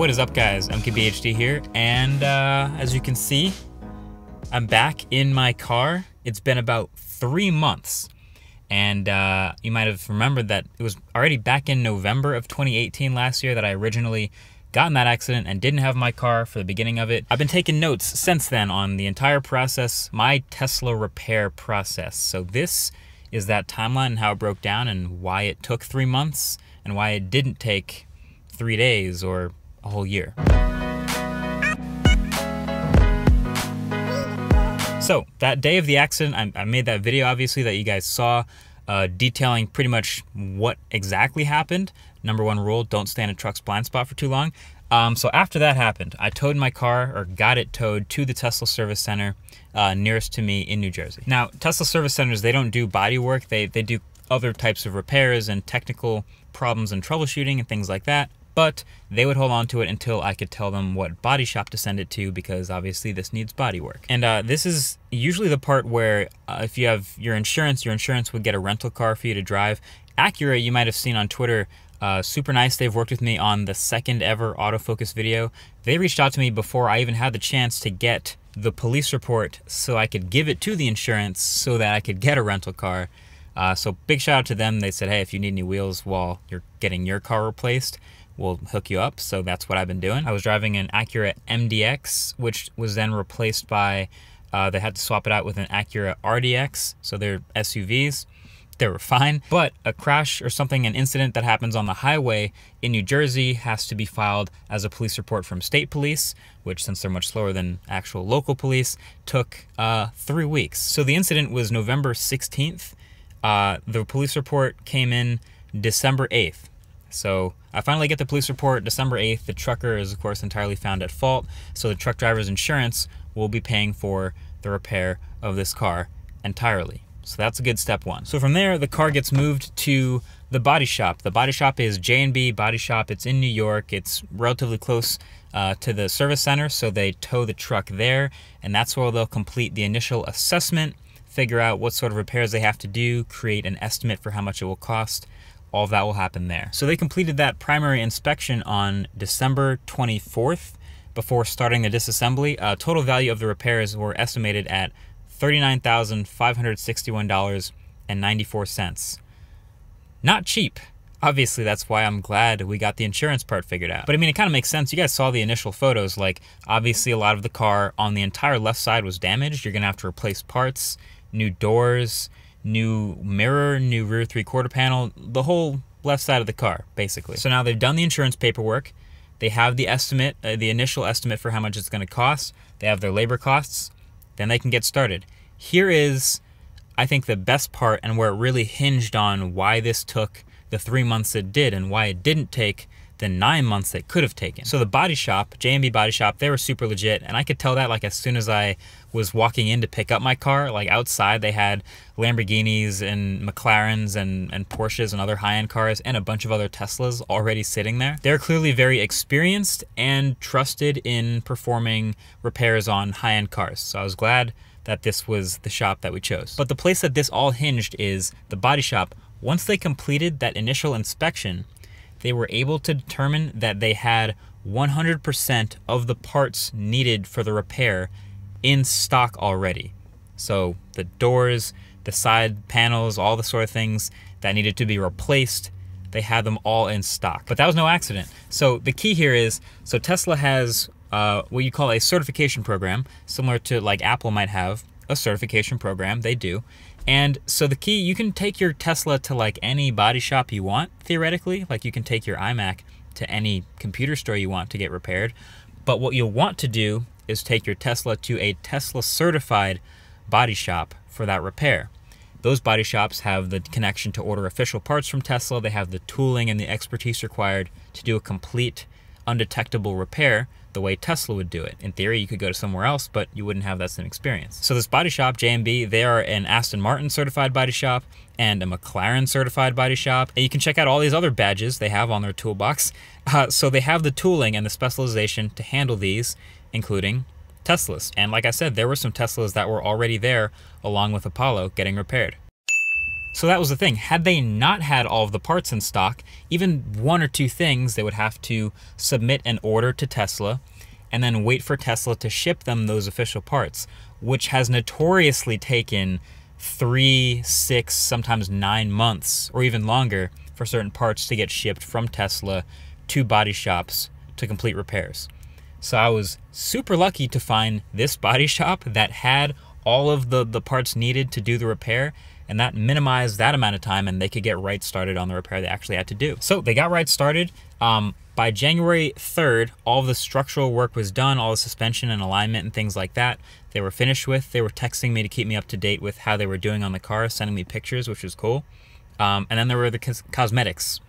What is up, guys? MKBHD here, and as you can see, I'm back in my car. It's been about 3 months, and you might have remembered that it was already back in November of 2018 last year that I originally got in that accident and didn't have my car for the beginning of it. I've been taking notes since then on the entire process, my Tesla repair process. So this is that timeline and how it broke down and why it took 3 months and why it didn't take 3 days or a whole year. So that day of the accident, I made that video obviously that you guys saw, detailing pretty much what exactly happened. Number one rule, don't stay in a truck's blind spot for too long. So after that happened, I towed my car, or got it towed to the Tesla service center nearest to me in New Jersey. Now, Tesla service centers, they don't do body work. They do other types of repairs and technical problems and troubleshooting and things like that. But they would hold on to it until I could tell them what body shop to send it to, because obviously this needs body work. And this is usually the part where if you have your insurance would get a rental car for you to drive. Acura, you might have seen on Twitter, super nice. They've worked with me on the second ever autofocus video. They reached out to me before I even had the chance to get the police report so I could give it to the insurance so that I could get a rental car. So big shout out to them. They said, hey, if you need any wheels while you're getting your car replaced, we'll hook you up. So that's what I've been doing. I was driving an Acura MDX, which was then replaced by, they had to swap it out with an Acura RDX. So they're SUVs. They were fine, but a crash or something, an incident that happens on the highway in New Jersey has to be filed as a police report from state police, which, since they're much slower than actual local police, took 3 weeks. So the incident was November 16th. The police report came in December 8th. So I finally get the police report December 8th. The trucker is, of course, entirely found at fault. So the truck driver's insurance will be paying for the repair of this car entirely. So that's a good step one. So from there, the car gets moved to the body shop. The body shop is J&B Body Shop. It's in New York. It's relatively close to the service center. So they tow the truck there, and that's where they'll complete the initial assessment, figure out what sort of repairs they have to do, create an estimate for how much it will cost. All of that will happen there. So they completed that primary inspection on December 24th before starting the disassembly. Total value of the repairs were estimated at $39,561.94. Not cheap. Obviously, that's why I'm glad we got the insurance part figured out. But I mean, it kind of makes sense. You guys saw the initial photos. Like, obviously a lot of the car on the entire left side was damaged. You're gonna have to replace parts, new doors, new mirror, new rear 3/4 panel, the whole left side of the car, basically. So now they've done the insurance paperwork. They have the estimate, the initial estimate for how much it's gonna cost. They have their labor costs. Then they can get started. Here is, I think, the best part, and where it really hinged on why this took the 3 months it did and why it didn't take the 9 months it could have taken. So the body shop, J&B Body Shop, they were super legit, and I could tell that like as soon as I was walking in to pick up my car. Like outside they had Lamborghinis and McLarens and Porsches and other high-end cars and a bunch of other Teslas already sitting there. They're clearly very experienced and trusted in performing repairs on high-end cars. So I was glad that this was the shop that we chose. But the place that this all hinged is the body shop. Once they completed that initial inspection, they were able to determine that they had 100% of the parts needed for the repair in stock already. So the doors, the side panels, all the sort of things that needed to be replaced, they had them all in stock. But that was no accident. So the key here is, so Tesla has what you call a certification program, similar to like Apple might have a certification program, they do. And so the key, you can take your Tesla to like any body shop you want, theoretically. Like you can take your iMac to any computer store you want to get repaired. But what you'll want to do is take your Tesla to a Tesla certified body shop for that repair. Those body shops have the connection to order official parts from Tesla. They have the tooling and the expertise required to do a complete undetectable repair the way Tesla would do it. In theory, you could go to somewhere else, but you wouldn't have that same experience. So this body shop, J&B, they are an Aston Martin certified body shop and a McLaren certified body shop. And you can check out all these other badges they have on their toolbox. So they have the tooling and the specialization to handle these, including Teslas. And like I said, there were some Teslas that were already there along with Apollo getting repaired. So that was the thing. Had they not had all of the parts in stock, even one or two things, they would have to submit an order to Tesla and then wait for Tesla to ship them those official parts, which has notoriously taken 3, 6, sometimes 9 months or even longer for certain parts to get shipped from Tesla to body shops to complete repairs. So I was super lucky to find this body shop that had all of the parts needed to do the repair, and that minimized that amount of time, and they could get right started on the repair they actually had to do. So they got right started. By January 3rd, all of the structural work was done, all the suspension and alignment and things like that, they were finished with. They were texting me to keep me up to date with how they were doing on the car, sending me pictures, which was cool. And then there were the cosmetics.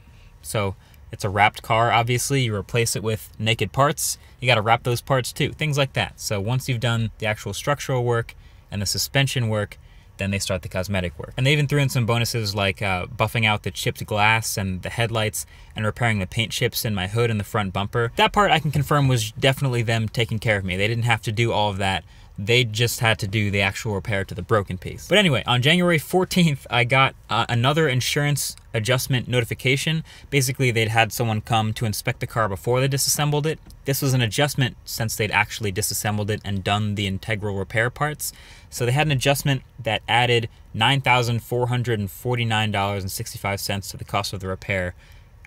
So it's a wrapped car, obviously. You replace it with naked parts. You got to wrap those parts too, things like that. So once you've done the actual structural work and the suspension work, then they start the cosmetic work. And they even threw in some bonuses like buffing out the chipped glass and the headlights and repairing the paint chips in my hood and the front bumper. That part I can confirm was definitely them taking care of me. They didn't have to do all of that. They just had to do the actual repair to the broken piece. But anyway, on January 14th, I got another insurance adjustment notification. Basically, they'd had someone come to inspect the car before they disassembled it. This was an adjustment since they'd actually disassembled it and done the integral repair parts. So they had an adjustment that added $9,449.65 to the cost of the repair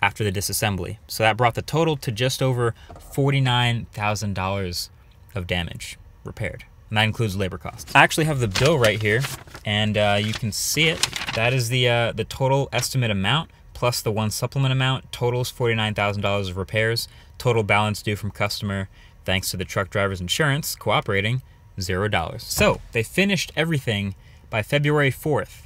after the disassembly. So that brought the total to just over $49,000 of damage repaired. And that includes labor costs. I actually have the bill right here, and you can see it. That is the total estimate amount plus the one supplement amount. Totals $49,000 of repairs. Total balance due from customer, thanks to the truck driver's insurance cooperating, $0. So they finished everything by February 4th.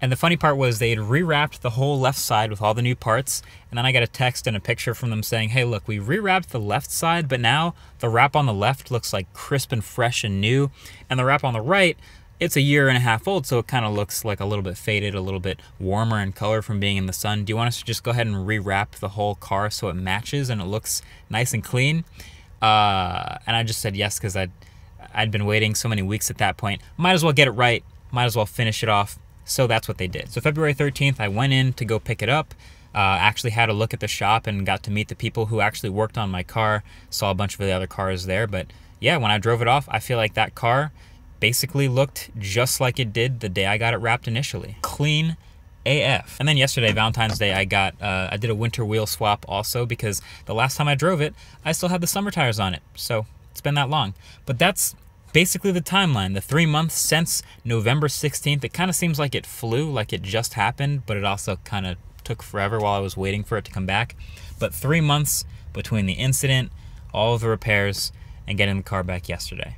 And the funny part was they had rewrapped the whole left side with all the new parts, and then I got a text and a picture from them saying, hey, look, we rewrapped the left side, but now the wrap on the left looks like crisp and fresh and new, and the wrap on the right, it's a year and a half old, so it kind of looks like a little bit faded, a little bit warmer in color from being in the sun. Do you want us to just go ahead and rewrap the whole car so it matches and it looks nice and clean? And I just said yes, because I'd been waiting so many weeks at that point. Might as well get it right, might as well finish it off. So that's what they did. So February 13th, I went in to go pick it up, actually had a look at the shop and got to meet the people who actually worked on my car, saw a bunch of the other cars there. But yeah, when I drove it off, I feel like that car basically looked just like it did the day I got it wrapped initially. Clean AF. And then yesterday, Valentine's Day, I did a winter wheel swap also, because the last time I drove it, I still had the summer tires on it. So it's been that long. But that's basically the timeline, the 3 months since November 16th. It kind of seems like it flew, like it just happened, but it also kind of took forever while I was waiting for it to come back. But 3 months between the incident, all of the repairs, and getting the car back yesterday.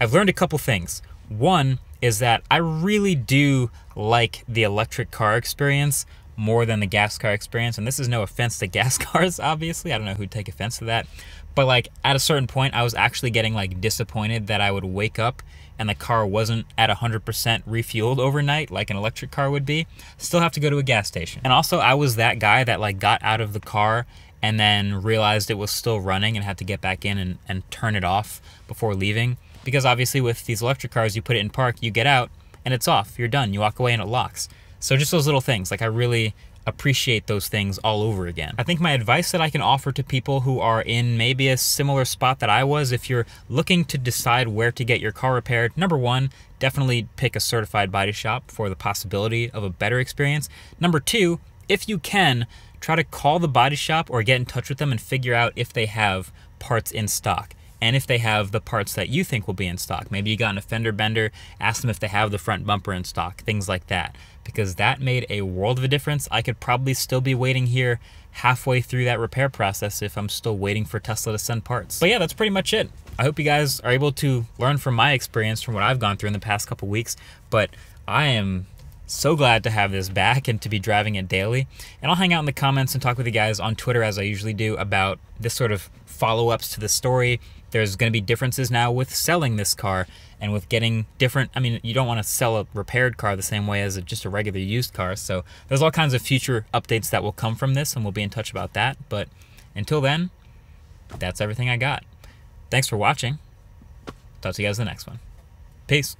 I've learned a couple things. One is that I really do like the electric car experience more than the gas car experience. And this is no offense to gas cars, obviously. I don't know who'd take offense to that. But like at a certain point, I was actually getting like disappointed that I would wake up and the car wasn't at 100% refueled overnight like an electric car would be. Still have to go to a gas station. And also I was that guy that like got out of the car and then realized it was still running and had to get back in and turn it off before leaving. Because obviously with these electric cars, you put it in park, you get out and it's off, you're done. You walk away and it locks. So just those little things, like I really appreciate those things all over again. I think my advice that I can offer to people who are in maybe a similar spot that I was, if you're looking to decide where to get your car repaired, number one, definitely pick a certified body shop for the possibility of a better experience. Number two, if you can, try to call the body shop or get in touch with them and figure out if they have parts in stock. And if they have the parts that you think will be in stock. Maybe you got a fender bender, ask them if they have the front bumper in stock, things like that. Because that made a world of a difference. I could probably still be waiting here halfway through that repair process if I'm still waiting for Tesla to send parts. But yeah, that's pretty much it. I hope you guys are able to learn from my experience, from what I've gone through in the past couple weeks. But I am so glad to have this back and to be driving it daily. And I'll hang out in the comments and talk with you guys on Twitter, as I usually do, about this sort of follow-ups to the story. There's going to be differences now with selling this car and with getting different. I mean, you don't want to sell a repaired car the same way as just a regular used car. So there's all kinds of future updates that will come from this, and we'll be in touch about that. But until then, that's everything I got. Thanks for watching. Talk to you guys in the next one. Peace.